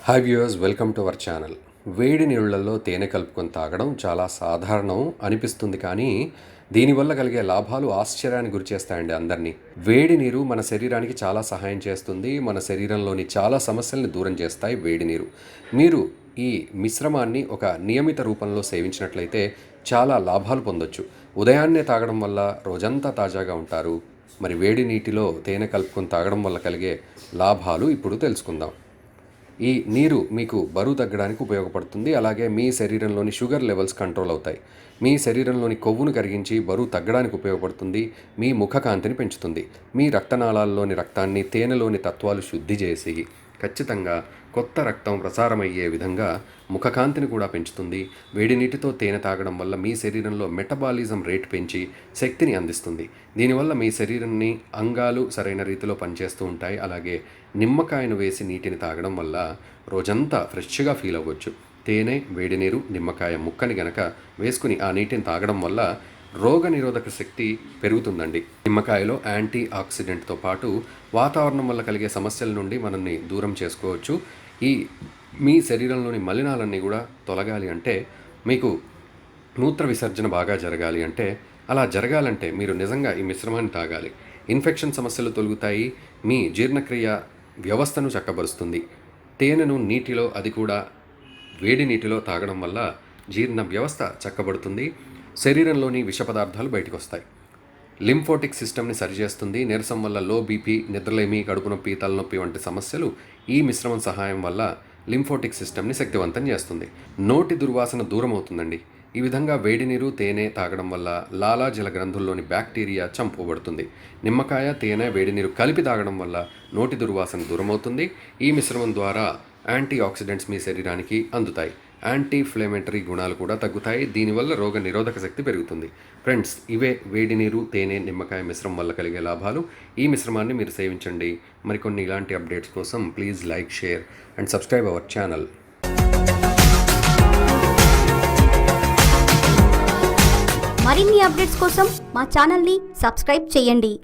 Hi viewers, welcome to our channel. వేడి నీళ్లలో తేనె కలుపుకొని తాగడం చాలా సాధారణం అనిపిస్తుంది, కానీ దీనివల్ల కలిగే లాభాలు ఆశ్చర్యానికి గురిచేస్తాయండి అందరినీ. వేడి నీరు మన శరీరానికి చాలా సహాయం చేస్తుంది. మన శరీరంలోని చాలా సమస్యల్ని దూరం చేస్తాయి వేడి నీరు. మీరు ఈ మిశ్రమాన్ని ఒక నియమిత రూపంలో సేవించినట్లయితే చాలా లాభాలు పొందొచ్చు. ఉదయాన్నే తాగడం వల్ల రోజంతా తాజాగా ఉంటారు. మరి వేడి నీటిలో తేనె కలుపుకొని తాగడం వల్ల కలిగే లాభాలు ఇప్పుడు తెలుసుకుందాం. ఈ నీరు మీకు బరువు తగ్గడానికి ఉపయోగపడుతుంది. అలాగే మీ శరీరంలోని షుగర్ లెవెల్స్ కంట్రోల్ అవుతాయి. మీ శరీరంలోని కొవ్వును కరిగించి బరువు తగ్గడానికి ఉపయోగపడుతుంది. మీ ముఖ కాంతిని పెంచుతుంది. మీ రక్తనాళాల్లోని రక్తాన్ని తేనెలోని తత్వాలు శుద్ధి చేసి ఖచ్చితంగా కొత్త రక్తం ప్రసారమయ్యే విధంగా ముఖకాంతిని కూడా పెంచుతుంది. వేడి నీటితో తేనె తాగడం వల్ల మీ శరీరంలో మెటబాలిజం రేట్ పెంచి శక్తిని అందిస్తుంది. దీనివల్ల మీ శరీరాన్ని అంగాలు సరైన రీతిలో పనిచేస్తూ ఉంటాయి. అలాగే నిమ్మకాయను వేసి నీటిని తాగడం వల్ల రోజంతా ఫ్రెష్గా ఫీల్ అవ్వచ్చు. తేనె, వేడి నీరు, నిమ్మకాయ ముక్కని గనక వేసుకుని ఆ నీటిని తాగడం వల్ల రోగ నిరోధక శక్తి పెరుగుతుందండి. నిమ్మకాయలో యాంటీ ఆక్సిడెంట్తో పాటు వాతావరణం వల్ల కలిగే సమస్యల నుండి మనల్ని దూరం చేసుకోవచ్చు. మీ శరీరంలోని మలినాలన్నీ కూడా తొలగాలి అంటే, మీకు మూత్ర విసర్జన బాగా జరగాలి అంటే, అలా జరగాలంటే మీరు నిజంగా ఈ మిశ్రమాన్ని తాగాలి. ఇన్ఫెక్షన్ సమస్యలు తొలగుతాయి. మీ జీర్ణక్రియ వ్యవస్థను చక్కబరుస్తుంది. తేనెను నీటిలో, అది కూడా వేడి నీటిలో తాగడం వల్ల జీర్ణ వ్యవస్థ చక్కబడుతుంది. శరీరంలోని విష పదార్థాలు బయటకు వస్తాయి. లింఫోటిక్ సిస్టమ్ని సరిచేస్తుంది. నీరసం వల్ల లో బీపీ, నిద్రలేమి, కడుపు నొప్పి, తలనొప్పి వంటి సమస్యలు ఈ మిశ్రమం సహాయం వల్ల లింఫోటిక్ సిస్టమ్ని శక్తివంతం చేస్తుంది. నోటి దుర్వాసన దూరం అవుతుందండి. ఈ విధంగా వేడి నీరు, తేనె తాగడం వల్ల లాలాజల గ్రంథుల్లోని బ్యాక్టీరియా చంపుకోబడుతుంది. నిమ్మకాయ, తేనె, వేడి నీరు కలిపి తాగడం వల్ల నోటి దుర్వాసన దూరం అవుతుంది. ఈ మిశ్రమం ద్వారా యాంటీ ఆక్సిడెంట్స్ మీ శరీరానికి అందుతాయి. యాంటీ ఫ్లేమేటరీ గుణాలు కూడా తగ్గుతాయి. దీనివల్ల రోగ నిరోధక శక్తి పెరుగుతుంది. ఫ్రెండ్స్, ఇవే వేడి నీరు, తేనె, నిమ్మకాయ మిశ్రమం వల్ల కలిగే లాభాలు. ఈ మిశ్రమాన్ని మీరు సేవించండి. మరికొన్ని ఇలాంటి అప్డేట్స్ కోసం please like, share and subscribe our channel. మరిన్ని అప్డేట్స్ కోసం మా ఛానల్ని సబ్స్క్రైబ్ చేయండి.